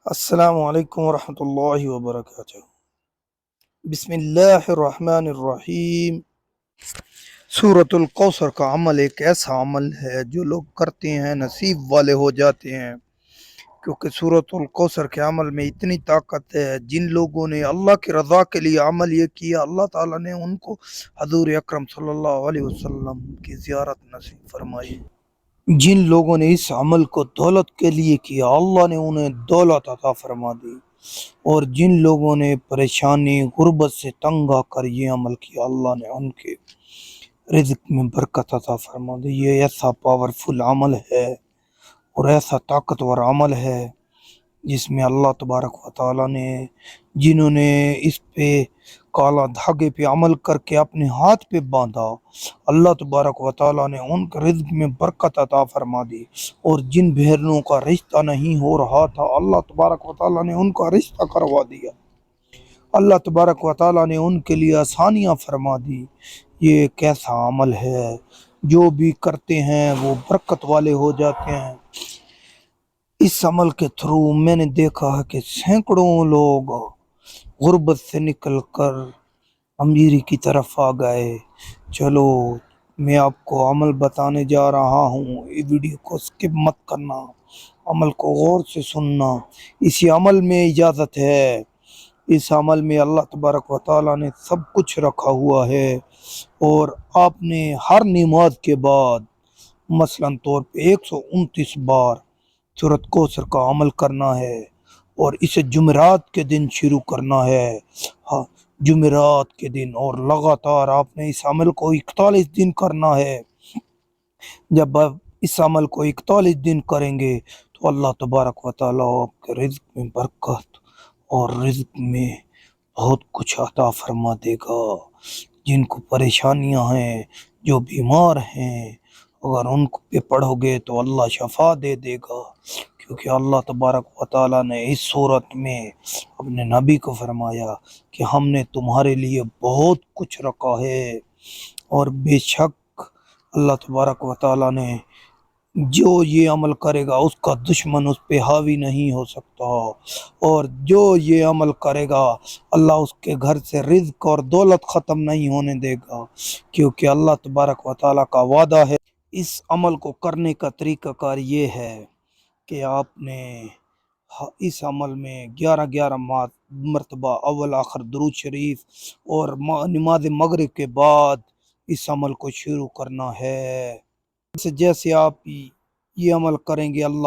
السلام علیکم ورحمۃ اللہ وبرکاتہ۔ بسم اللہ الرحمن الرحیم۔ سورۃ الکوثر کا عمل ایک ایسا عمل ہے جو لوگ کرتے ہیں نصیب والے ہو جاتے ہیں، کیونکہ سورۃ الکوثر کے عمل میں اتنی طاقت ہے۔ جن لوگوں نے اللہ کی رضا کے لیے عمل یہ کیا، اللہ تعالیٰ نے ان کو حضور اکرم صلی اللہ علیہ وسلم کی زیارت نصیب فرمائی۔ جن لوگوں نے اس عمل کو دولت کے لیے کیا، اللہ نے انہیں دولت عطا فرما دی، اور جن لوگوں نے پریشانی غربت سے تنگ آ کر یہ عمل کیا، اللہ نے ان کے رزق میں برکت عطا فرما دی۔ یہ ایسا پاورفل عمل ہے اور ایسا طاقتور عمل ہے جس میں اللہ تبارک و تعالیٰ نے، جنہوں نے اس پہ کالا دھاگے پہ عمل کر کے اپنے ہاتھ پہ باندھا، اللہ تبارک و تعالیٰ نے ان کے رزق میں برکت عطا فرما دی، اور جن بہنوں کا رشتہ نہیں ہو رہا تھا، اللہ تبارک و تعالیٰ نے ان کا رشتہ کروا دیا، اللہ تبارک و تعالیٰ نے ان کے لیے آسانیاں فرما دی۔ یہ ایک ایسا عمل ہے جو بھی کرتے ہیں وہ برکت والے ہو جاتے ہیں۔ اس عمل کے تھرو میں نے دیکھا ہے کہ سینکڑوں لوگ غربت سے نکل کر امیری کی طرف آ گئے۔ چلو میں آپ کو عمل بتانے جا رہا ہوں، یہ ویڈیو کو سکپ مت کرنا، عمل کو غور سے سننا۔ اسی عمل میں اجازت ہے، اس عمل میں اللہ تبارک و تعالیٰ نے سب کچھ رکھا ہوا ہے، اور آپ نے ہر نماز کے بعد مثلاً طور پہ 129 بار سورۃ کوثر کا عمل کرنا ہے، اور اسے جمعرات کے دن شروع کرنا ہے۔ ہاں، جمعرات کے دن، اور لگاتار آپ نے اس عمل کو 41 دن کرنا ہے۔ جب آپ اس عمل کو 41 دن کریں گے تو اللہ تبارک و تعالیٰ آپ کے رزق میں برکت اور رزق میں بہت کچھ عطا فرما دے گا۔ جن کو پریشانیاں ہیں، جو بیمار ہیں، اگر ان پہ پڑھو گے تو اللہ شفا دے دے گا، کیونکہ اللہ تبارک و تعالیٰ نے اس صورت میں اپنے نبی کو فرمایا کہ ہم نے تمہارے لیے بہت کچھ رکھا ہے، اور بے شک اللہ تبارک و تعالیٰ نے جو یہ عمل کرے گا اس کا دشمن اس پہ حاوی نہیں ہو سکتا، اور جو یہ عمل کرے گا اللہ اس کے گھر سے رزق اور دولت ختم نہیں ہونے دے گا، کیونکہ اللہ تبارک و تعالیٰ کا وعدہ ہے۔ اس عمل کو کرنے کا طریقہ کار یہ ہے کہ آپ نے اس عمل میں 11 مرتبہ اول آخر درود شریف اور نماز مغرب کے بعد اس عمل کو شروع کرنا ہے۔ جیسے آپ یہ عمل کریں گے، اللہ